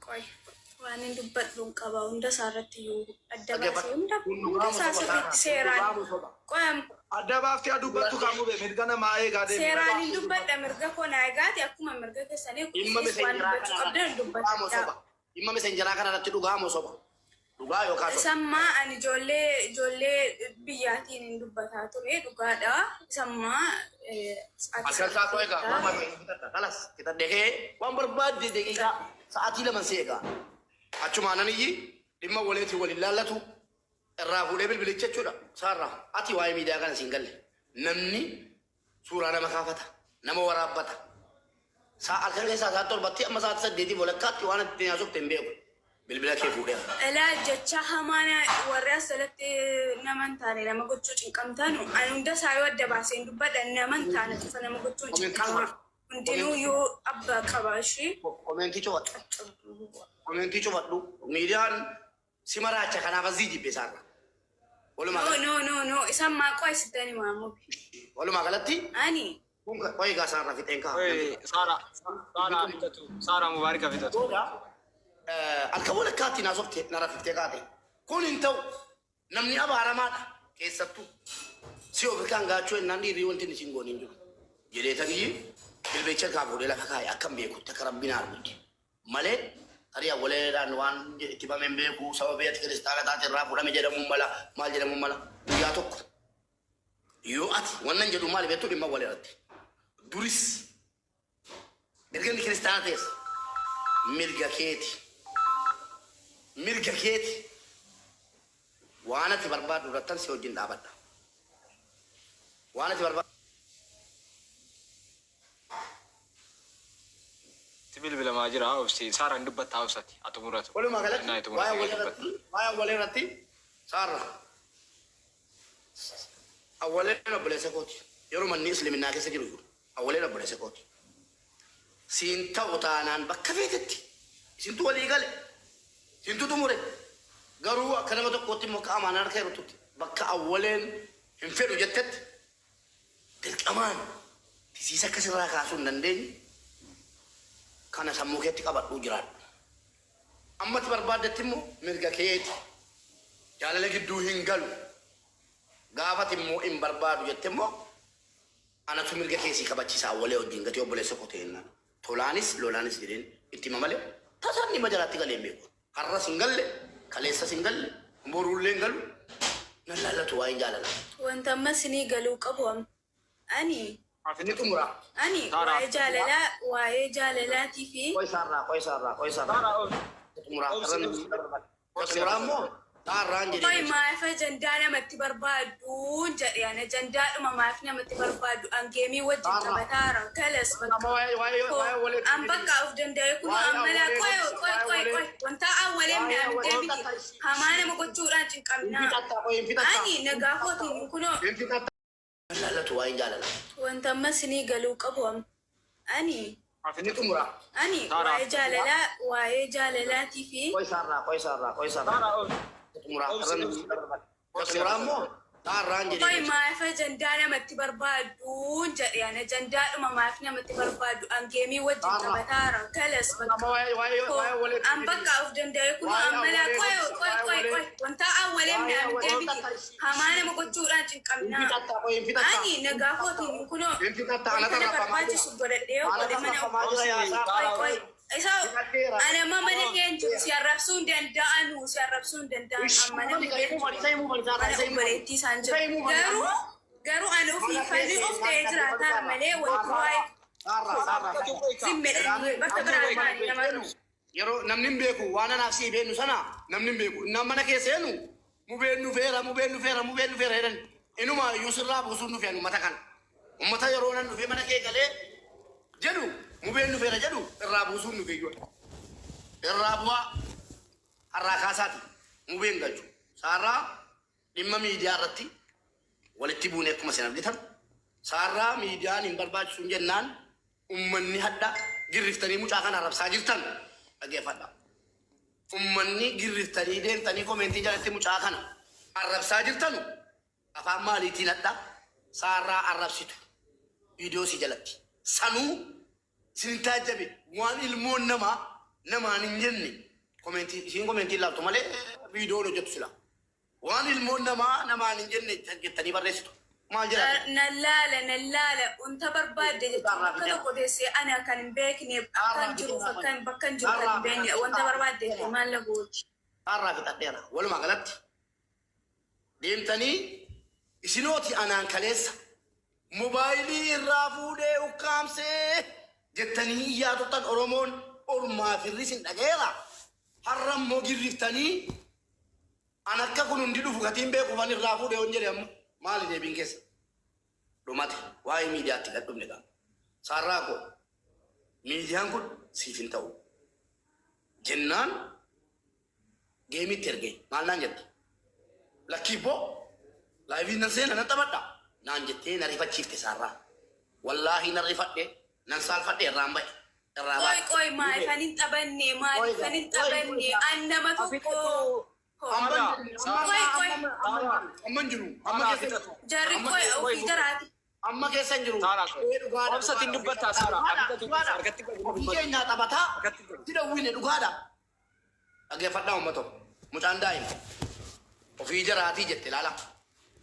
Koi. Waan hin dubbadhuun qaba hunda isaarratti yoo adda baasee hunda isaa sirriitti seeraan qo'am. Adda baaftee dubbatu kamuu be mirga namaa eegaadee. Seeraan hin dubbadha mirga koo naa eegaate akkuma mirga keessanii waan dubbachuu qabdan dubbadha. Dhimma meseenjaraa kanarratti dhugaa moo soba? Dhugaa yookaan soba? Sammaa ani ijoollee biyyaatiin hin dubbataa ture dhugaadha. Sammaa Alkalkaa koo egaa waan barbaadde kalas kita dhehee waan barbaadde daqiiqaa sa'aatii lama seegaa. Achuma ananiyyi dhimma waleetii waliin laallatu irraa fuudhee bilbilicha jechuudha. Saarraa ati waa'ee miidiyaa kana siin galle namni suuraa nama kaafata nama waraabbata. Alkan keessaa saat torbatti amma saat saddeetii walakkaatti waan itti nyaasofte hin beeku. Bilbila kee fuudhee. Elaa jecha hamaana warri asalatti naman taane nama gochuu cinqamtaanu ani hunda isaa yoo adda baaseen dubbadha naman taane tufa nama gochuu cinqama. Hundinuu yoo abbaa qaba ishee. Komentii cufadhu. Komentii cufadhu. Miidiyaan si maraacha kanaaf asii jibbe isaarra. No. Isaan maaqoo isitanii maamuuf. Walumaa galatti. Ani. Qoy egaa saarraa fixeen kaa. Saara mubaarika fixatu. Alka walakkaatti naasofte nara fiftee kaate. Kun hin ta'u namni abaaramaadha keessattuu. Si ofirkaan gaachuu ennaan dhiirrii wanti inni siin gooniin jiru. Jedheetanii bilbicha kaa fuudhee lafa kaa'e akkam beekutti akka rabbiin arguuti. Malee tarii awwaleedhaan waan itti bameen beeku sababii ati kiristaana taate irraa fuudhame jedhamuun mala maal jedhamuun mala guyyaa tokko. Yoo ati wannan jedhu maali beektuu dhimma waleerratti. Duris mirga inni kiristaana ta'es mirga keeti waan ati barbaadu irrattan si wajjin dhaabadha. Waan ati barbaadu. Bilbila maa jira obsi saaraan dubbatta hausati atumuratu. Walumaa galatti waa'ee waleerratti saarra awwaleen obboleessa kooti yeroo manni islaaminaa keessa jiru awwaleen obboleessa kooti. Siin ta'u taanaan bakka feetetti isintu walii gale isintu tumure garuu akka nama tokkootti immoo akka amaanaa harka yerootti bakka awwaleen hin fedhu jettetti dirqamaan tisiisa akkasirraa kaasuu hin dandeenye kana sammuu keetti qabadhuu jiraadhu. Ammatti barbaaddetti immoo mirga keeti jaalala gidduu hin galu gaafati immoo hin barbaadu jette immoo anatu mirga keessii kabachiisaa awwalee wajjin gatii obboleessa kotee jennaan. Tolaanis lolaanis jedheen itti mamale tasaan dhimma jalaatti galee hin beeku. Har'as hin galle kaleessas hin galle boruullee hin galu nan laallatu waa hin jaalala. Wanta ammas ni galuu qabu ani. Inni xumura. Ani waa'ee jaalalaatii fi. Qoy saarraa. Xumura. Xumura immoo saarraan jedhee. Qoy maaf ajandaa namatti barbaadu jedhee ana ajandaadhuma maaf namatti barbaadu angeemii wajjin taphataara kalas bakka. An bakka of danda'e kun ammalaa qoy wanta awwaleen naan deebiti hamaa nama gochuudhaan cinqabnaa. Ani nagaa kootiin kunoo. Laallatu waa hin jaalala. Wanta ammas ni galuu qabu ani. Inni xumura. Ani waa'ee jaalalaatii fi. Qoy saarraa. Xumura. Xumura immoo saarraan jedhee. Qoy maaf ajandaa namatti barbaadu jedhee ana ajandaadhuma maaf namatti barbaadu angeemii wajjin taphataara kalas bakka. An bakka of danda'e kun ammalaa qoy wanta awwaleen naan deebiti hamaa nama gochuudhaan cinqabnaa. Ani nagaa kootiin kunoo kana barbaachisu godhadhee godhe mana qoy. Isa ana mana keenyu si arrabsuu hin danda'anu amma namni obboleettii isaan jiru garuu ani ofii falli of ta'ee jiraata malee wanti waa'ee zimmedhanii bakka biraa taa'anii nama dhufu. Yeroo namni hin beeku waan anaaf si beennu sana namni hin beeku innaan mana keesseenu mu beennu feera jedhan inuma iyyuu sirraa buusuun dhufee uummata kana uummata yeroo nan dhufee mana kee galee jedhu mu beennu feera jedhu irraa buusuun dhufee iyyuu irraa bu'aa harraa kaasaati mu been galchu saarraa dhimma miidiyaa irratti walitti buunee akkuma isin argitan saarraa miidiyaan hin barbaachisu jennaan ummanni hadda girriftanii mucaa kana arrabsaa jirtan dhaggeeffadha. Ummanni girriftanii deemtanii komentii jalatti mucaa kana arrabsaa jirtanu afaan maaliitiin hadda saarraa arrabsitu viidiyoo si jalatti sanuu isin taajjabe waan ilmoon namaa namaan hin jenne komentii isiin komentii laaftu malee viidiyoon hojjetu sila waan ilmoon namaan hin jenne jettanii barreessitu maal jedhama nallaala unta barbaadde jechuun akka tokko teessee ani akkan hin beekne akkan jiruuf akkan bakka hin jiru kan hin beekne wanta barbaadde maal na gooti. Har'aa fixadheera walumaa galatti deemtanii isinooti anaan kaleessa mobaayilii irraa fuudhee ukkaamsee jettanii iyyaatottan Oromoon ormaa firrisin dhageera har'a immoo girriftanii an akka kun hundi dhufu gatiin beekufan irraa fuudhee on jedhe ammoo maali deebiin keessa dhumate waa'ee miidiyaatti gad dhumne qaba saarraa koo miidiyaan kun siif hin ta'u jennaan geemitti ergee maal naan jette lakkiibboo laayiviin nan seena nan taphadha naan jettee na rifachiifte saarraa wallaahi nan rifadhe nan saalfadhe irraan ba'e irraa ba'e qoy maalifanin taphanne an nama tokko amman jiru amma keessa jarri qoy ofii jaraati amma keessa hin jiru obsatiin dubbataa saara ofii keenyaa taphataa si dhawwine dhugaadha dhaggeeffadhaa uummatoo mucaan daa'ima ofii jaraatii jette laala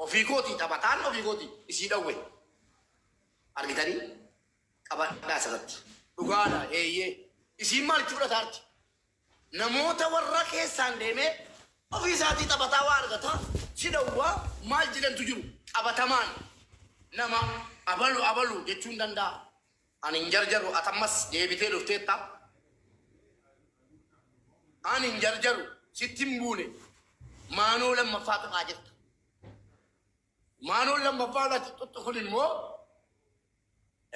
ofii kootii taphataan ofii kootii isii dhawwe argitanii qabadhaa asirratti dhugaadha eeyyee isiin maalitti fudhataarti namoota warra keessaan deemee ofii isaatii taphataa waa argataa si dhawwaa maal jedhantu jiru qabatamaan nama abalu jechuun danda'a ani hin jarjaru atammas deebitee dhufteetta ani hin jarjaru sitti hin buune maanoo lammaffaa tuqaa jirta maanoo lammaffaa lati tuttu kun immoo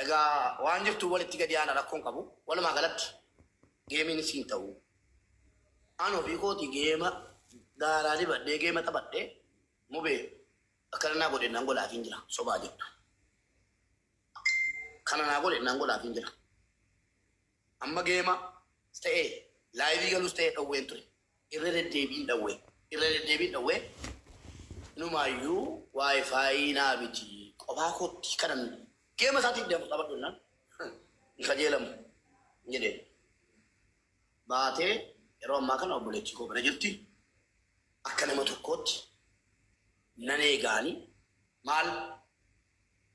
egaa waan jirtu walitti gadi aana rakkoon qabu walumaa galatti geemiin siin ta'u an ofii kooti geema daaraa dibadhee geema taphadhee mubee akkana naa godhe nan godhaaf hin jira sobaa jettu kana naa godhe nan godhaaf hin jira amma geema ta'ee laayivii galus ta'ee dhawween ture irra deddeebiin dhawwee numaayyuu waayifaayi naa biti qophaa kootti kanan geema isaatiif deemu taphadhu nan hin kajeelamu jedhee baatee yeroo ammaa kana obboleettii koo bira jirti akka nama tokkootti nan eegaani maal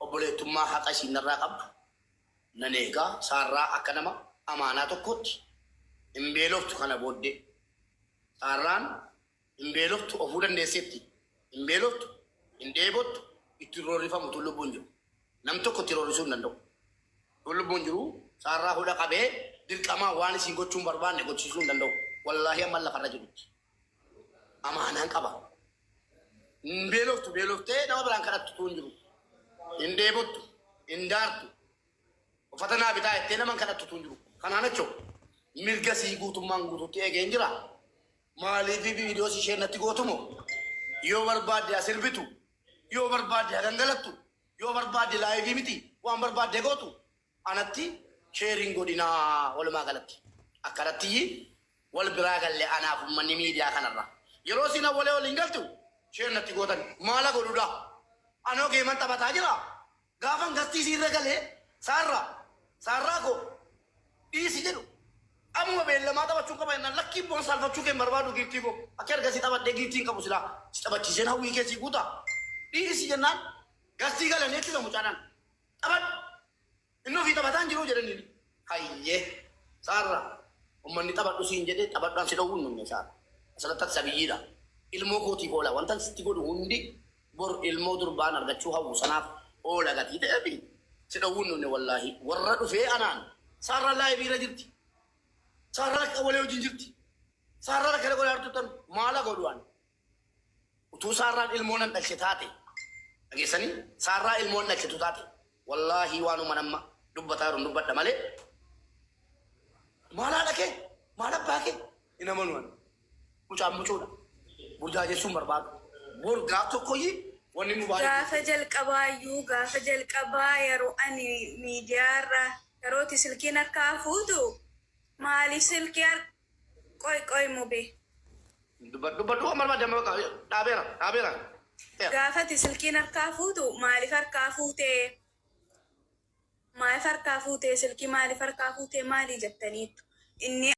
obboleettummaa haqa isiinarraa qabdu nan eegaa saarraa akka nama amaanaa tokkootti hin beeloftu kana booddee saarraan hin beeloftu ofuu dandeesseetti hin beeloftu hin dheebottu itti roorrifamu tun lubbuun jiru nam tokko itti roorrisuu hin danda'u tun lubbuun jiru saarraa hudha qabee dirqamaa waan isiin gochuun barbaanne gochiisuu hin danda'u wallaahi amma lafarra jirutti amaanaan qaba hin beeloftee nama biraan kadhattu tun jiru hin dheebottu hin daartu uffata naa bitaa jettee naman kadhattu tun jiru kanaan achoo mirga sii guutummaan guututti eegeen jira maaliif viidiyoo si isheen natti gootumo yoo barbaadde asirbitu yoo barbaadde gangalattu yoo barbaadde laayivii miti waan barbaadde gootu anatti sheeriin godinaa walumaa galatti akkanatti wal biraa galle anaaf ummanni miidiyaa kanarra yeroo sina walee waliin galtu sheen natti gootan maala godhuudha anoo geeman taphataa jira gaafan gastii siirra galee saarraa koo dhiisi jedhu amuma beellamaa taphachuun qaba jennaan lakkiin boon saalfachuu keen barbaadu giiftii koo akka ergasii taphadhee giiftiin qabu silaa si taphachiiseen hawwii keessii guuta dhiisi jennaan gastii galanii jechuudha mucaadhaan taphadhu inni ofii taphataan jiruu jedhanii hayyee saarra ummanni taphadhu siin jedhee taphadhaan si dhowwuun nunne saarra asirratti sabiyyiidha ilmoo kootiif oola wanta sitti godhu hundi bor ilmoo durbaan argachuu hawwu sanaaf oola gatii ta'eefi si dhowwuun nunne wallaahi warra dhufee anaan saarra laayiviirra jirti saarra akka walee hojiin jirti saarra akka godhaa artutan maala godhuwan utuu saarraan ilmoo nan dhalche taate dhageessanii saarraa ilmoon dhalchetu taate wallaahi waanuma namma dubbataa jiru dubbadha malee maala dhaqee maala baakee hin amanuwan mucaan mucuudha burjaa jechuun barbaadu bor gaaf tokkoyyii wanni nu baay'ee gaafa jalqabaa yeroo ani miidiyaarra yerooti silkiin harkaa fuutu maaliif silkii qoy mubee dubbadhu waan barbaadde dhaabeera gaafati silkiin harkaa fuutu maaliif harkaa fuutee silkii maaliif harkaa fuutee maalii jettaniittu inni